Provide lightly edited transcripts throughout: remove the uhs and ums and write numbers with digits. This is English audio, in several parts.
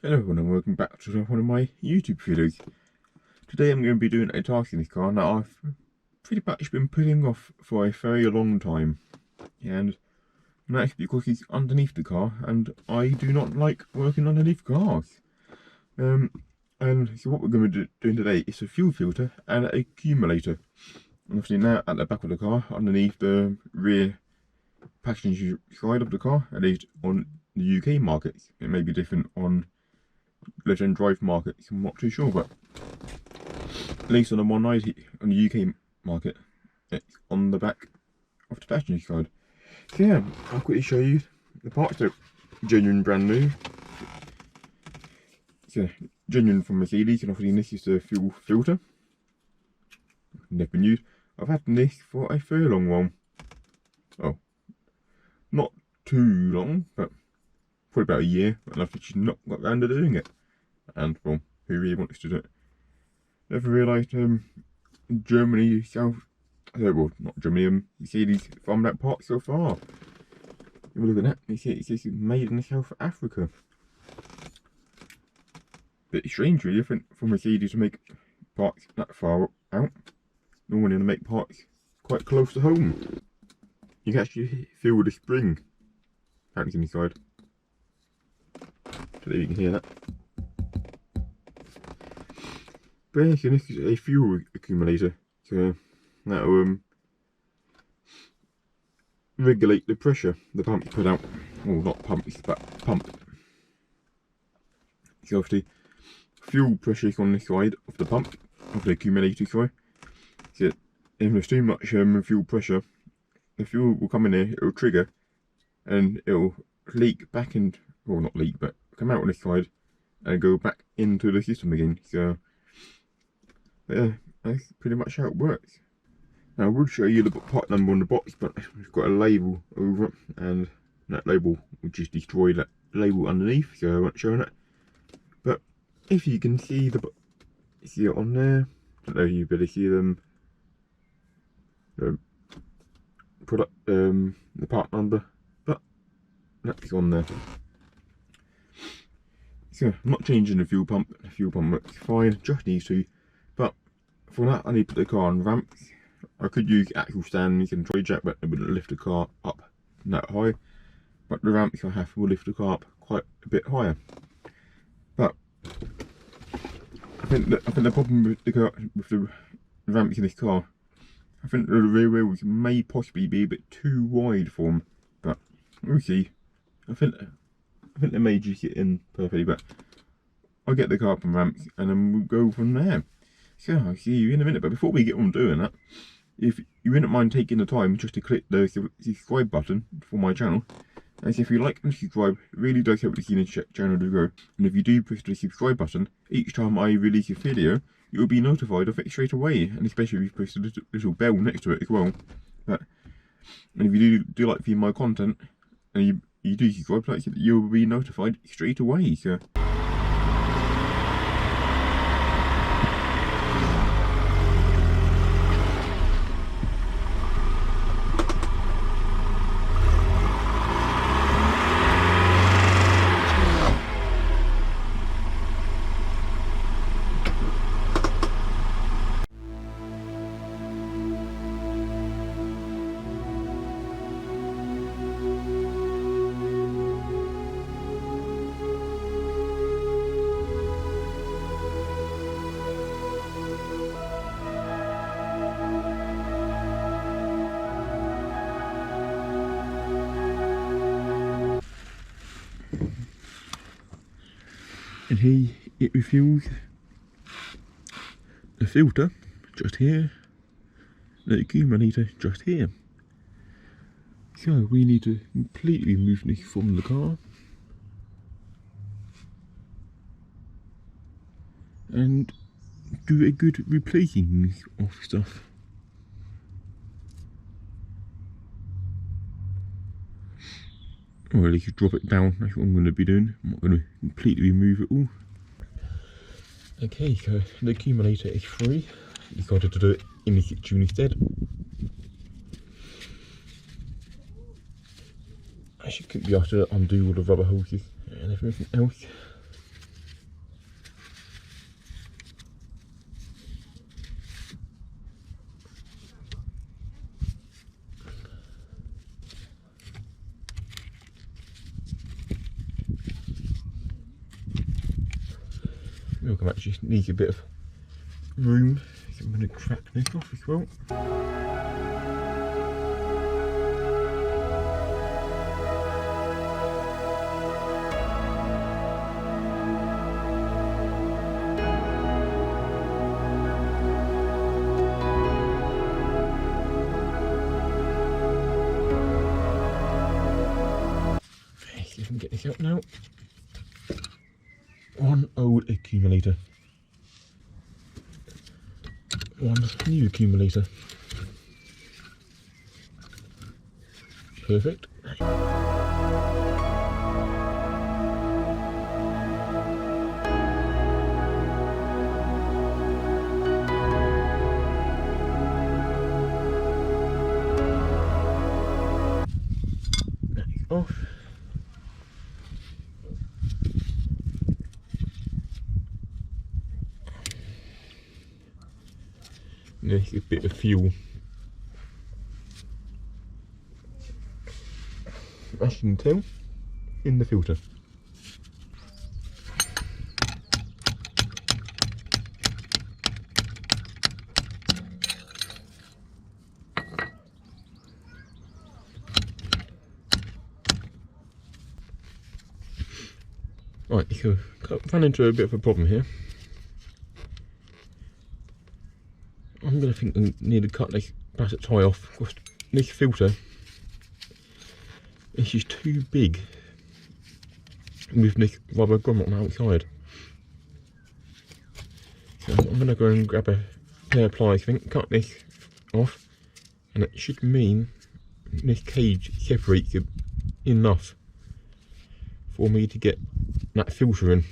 Hello everyone and welcome back to one of my YouTube videos. Today I'm going to be doing a task in this car that I've pretty much been putting off for a very long time. And that's because it's underneath the car and I do not like working underneath cars. And so what we're going to be doing today is a fuel filter and an accumulator. And obviously now at the back of the car, underneath the rear passenger side of the car, at least on the UK markets. It may be different on Legend Drive markets, I'm not too sure, but at least on the 190 on the UK market, it's on the back of the passenger side. So yeah, I'll quickly show you the parts that are genuine brand new. So genuine from Mercedes, and obviously this is the fuel filter. Never been used. I've had this for a very long while. Oh, not too long, but probably about a year, and I've just not got around to doing it. And well, who really wants to do it? Never realised Germany, well, not Germany, Mercedes farmed that part so far. Have a look at that, it says made in South Africa. Bit strange really, for Mercedes to make parts that far out. Normally they make parts quite close to home. You can actually feel the spring apparently inside. So there you can hear that. But yeah, so this is a fuel accumulator, so that will regulate the pressure the pump put out. Well, not pumps, but pump. So obviously, fuel pressure is on the side of the pump, of the accumulator, sorry. So if there's too much fuel pressure, the fuel will come in there, it will trigger, and it will leak back in, well not leak, but come out on this side, and go back into the system again. So yeah, that's pretty much how it works. Now I would show you the part number on the box, but it's got a label over it, and that label will just destroy that label underneath, so I won't show it. But if you can see it on there, I don't know if you better see them. The product, the part number, but that's on there. So I'm not changing the fuel pump. The fuel pump works fine, just needs to. But for that, I need to put the car on ramps. I could use actual stands and trolley jack, but it wouldn't lift the car up that high. But the ramps I have will lift the car up quite a bit higher. But I think the problem with the ramps in this car, I think the rear wheels may possibly be a bit too wide for them. But we'll see. I think they may just get in perfectly, but I'll get the car up on ramps and then we'll go from there. So I'll see you in a minute, but before we get on doing that, if you wouldn't mind taking the time just to click the subscribe button for my channel, as if you like and subscribe, it really does help the channel to grow. And if you do push the subscribe button, each time I release a video, you'll be notified of it straight away, and especially if you push the little bell next to it as well. And if you do like viewing my content, and you do subscribe, like I said, you'll be notified straight away. So and here it refuels the filter just here, the accumulator just here. So we need to completely remove this from the car and do a good replacing of stuff. Or at least drop it down, that's what I'm going to be doing. I'm not going to completely remove it all. Okay, so the accumulator is free. Decided to do it in the kitchen instead. Actually, couldn't be asked to undo all the rubber hoses and everything else. Milk actually needs a bit of room. I'm going to crack this off as well. See if I can get this out now. One old accumulator. One new accumulator. Perfect. Off. There's a bit of fuel. As you can tell, in the filter. Right, so I've run into a bit of a problem here. I'm going to think I need to cut this plastic tie off because this filter is just too big with this rubber grommet on the outside. So I'm going to go and grab a pair of pliers, cut this off, and it should mean this cage separates enough for me to get that filter in.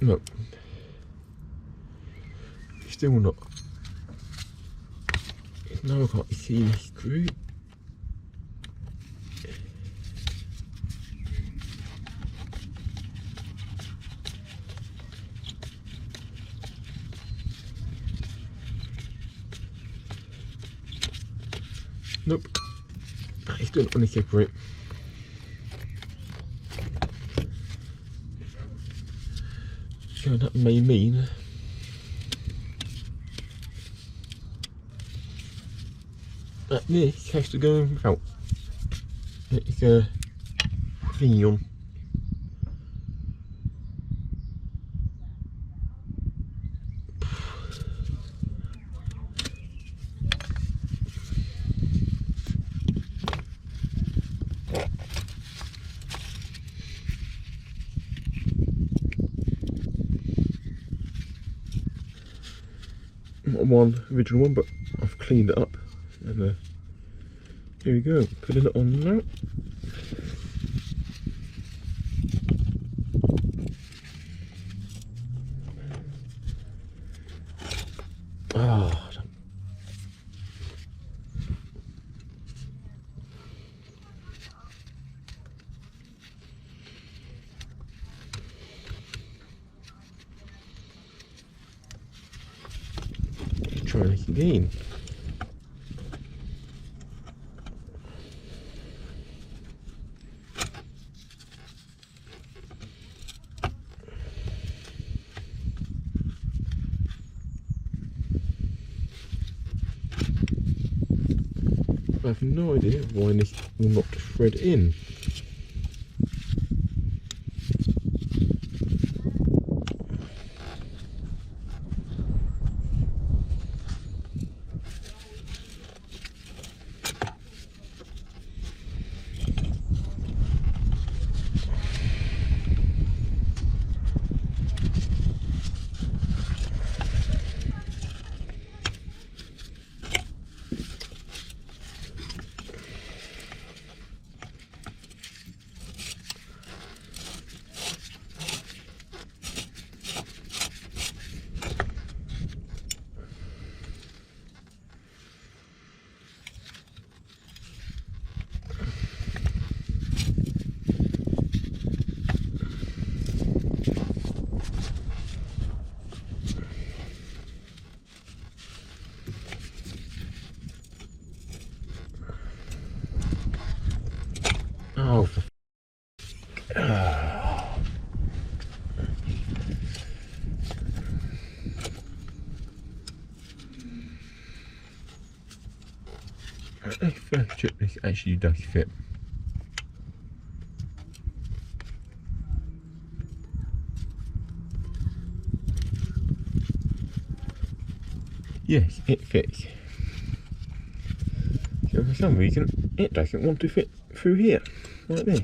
Look, still not. Now I can't see the screw. Nope, it's still not going to separate. So that may mean that this has to go without. It's a thingy on. Not one original one, but I've cleaned it up, and here we go, putting it on now. Try this again. I have no idea why this will not thread in. First check this actually does fit. Yes, it fits. So for some reason it doesn't want to fit through here, like this.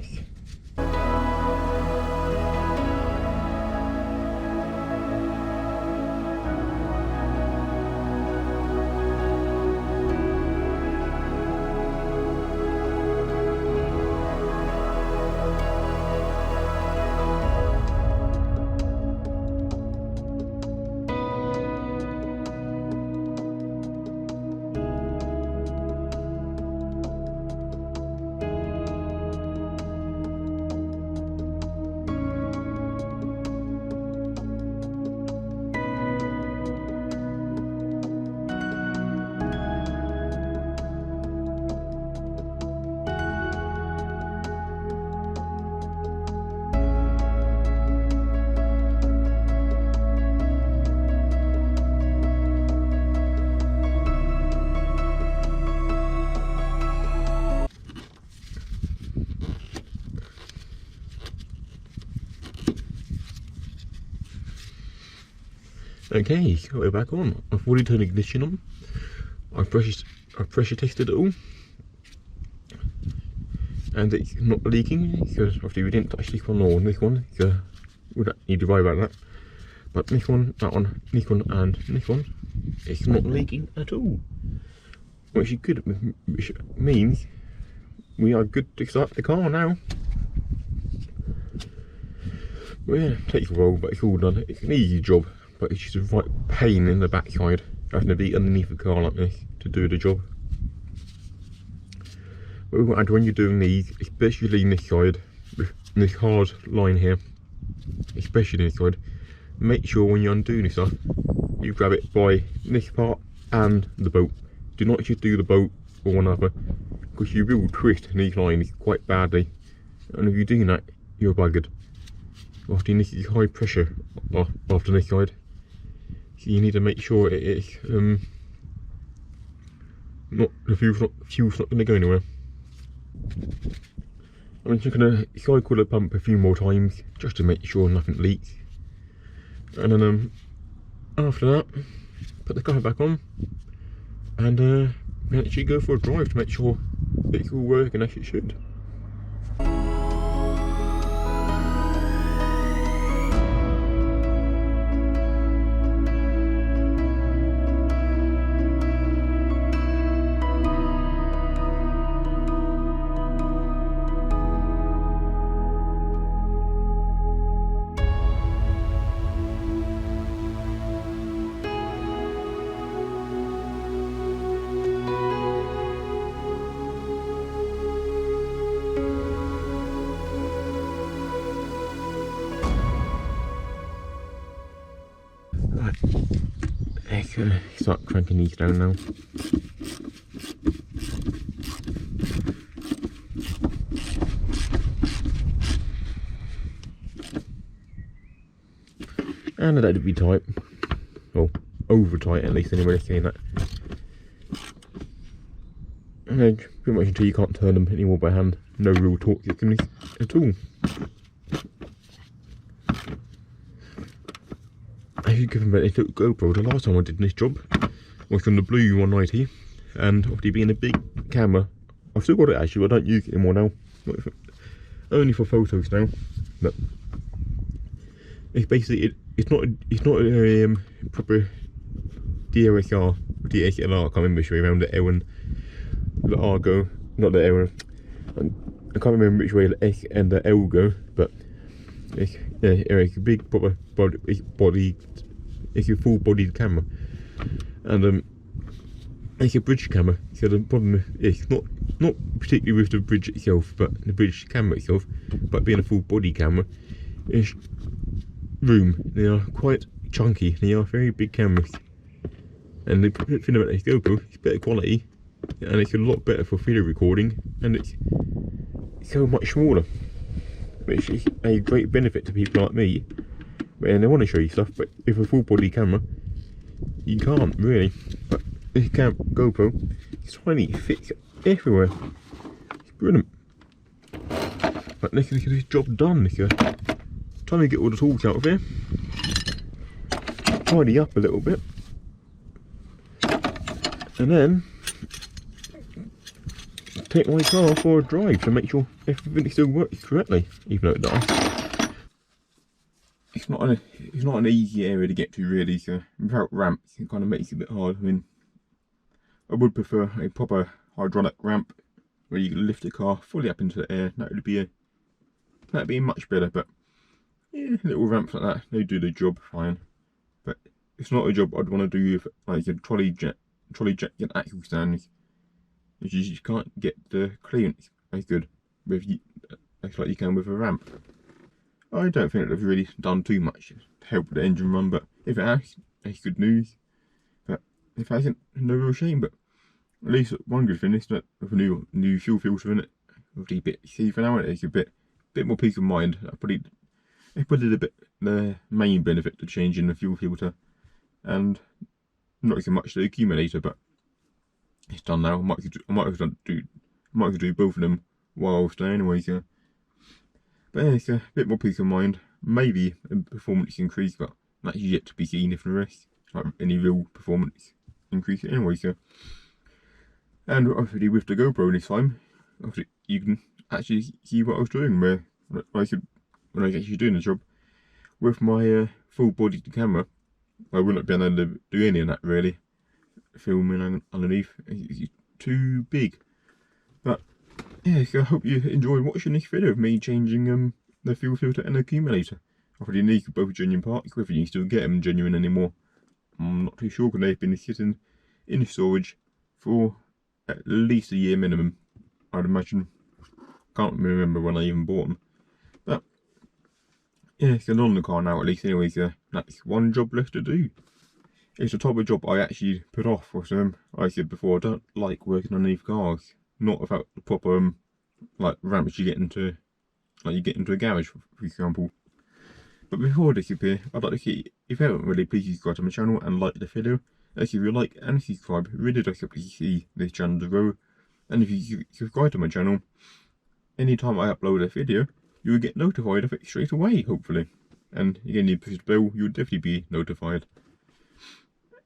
Okay, so we're back on. I've already turned ignition on. I've pressure tested it all, and it's not leaking because obviously we didn't touch this one or this one, so we don't need to worry about that. But this one, that one, this one, and this one, it's not leaking at all, which is good. Which means we are good to start the car now. Well, yeah, it takes a while, but it's all done. It's an easy job. But it's just a right pain in the backside having to be underneath a car like this to do the job. But when you're doing these, especially in this side, with this hard line here, especially in this side, make sure when you're undoing this stuff, you grab it by this part and the bolt. Do not just do the bolt or one other, because you will twist these lines quite badly. And if you're doing that, you're buggered. Often this is high pressure after this side. So you need to make sure it is the fuel's not going to go anywhere. I'm just going to cycle the pump a few more times just to make sure nothing leaks, and then after that put the car back on and actually go for a drive to make sure it's all working as it should. Let's start cranking these down now. And that'd be tight, well, over tight at least anyway, saying that. And then pretty much until you can't turn them anymore by hand, no real torque you can at all. I should give them a little GoPro. The last time I did this job was on the Blue 190, and obviously being a big camera, I've still got it actually, but I don't use it anymore now. Only for photos now. But it's basically it's not a proper DSLR, I can't remember which way around the L and the R go, not the L. I can't remember which way the S and the L go, but it's a big proper body, it's a full bodied camera, and it's a bridge camera. So the problem is not particularly with the bridge itself, but the bridge camera itself, but being a full body camera, is room. They are quite chunky. They are very big cameras, and the thing about this GoPro, it's better quality, and it's a lot better for video recording, and it's so much smaller, which is a great benefit to people like me when they want to show you stuff. But with a full body camera, you can't really. But this GoPro is tiny, thick everywhere. It's brilliant. But let's get this job done. Time to get all the tools out of here. Tidy up a little bit. And then take my car for a drive to make sure everything still works correctly, even though it does. It's not an easy area to get to really, so without ramps it kind of makes it a bit hard. I mean, I would prefer a proper hydraulic ramp where you can lift the car fully up into the air. That'd be much better, but yeah, little ramps like that, they do the job fine. But it's not a job I'd want to do with like a trolley jack and axle stands. You just can't get the clearance as good with like you can with a ramp. I don't think they've really done too much to help the engine run, but if it has, it's good news. But if it hasn't, no real shame. But at least one good thing is that with a new fuel filter in it, with the bit safer now, it's a bit more peace of mind. It's probably the main benefit to changing the fuel filter, and not so much the accumulator, but it's done now. I might as well do both of them while I was there anyway. So. But yeah, it's a bit more peace of mind. Maybe a performance increase, but that's yet to be seen if the rest, like any real performance increase anyway. So, and obviously with the GoPro this time, obviously you can actually see what I was doing. When I was actually doing the job with my full body camera, I wouldn't be able to do any of that really. Filming underneath, it's too big. But yeah, so I hope you enjoyed watching this video of me changing the fuel filter and accumulator. Obviously these are both genuine parts, whether you can still get them genuine anymore, I'm not too sure, because they've been sitting in storage for at least a year minimum, I'd imagine. Can't remember when I even bought them. But yeah, it's on the car now at least anyway, so that's one job left to do. It's the type of job I actually put off, because like I said before, I don't like working underneath cars. Not without the proper like ramps you get into a garage, for example. But before I disappear, I'd like to see, if you haven't already, please subscribe to my channel and like the video. If you like and subscribe, it really does help to see this channel to grow. And if you subscribe to my channel, anytime I upload a video, you will get notified of it straight away, hopefully. And again, you push the bell, you'll definitely be notified.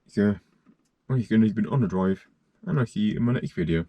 So, once again, you've been on the drive, and I'll see you in my next video.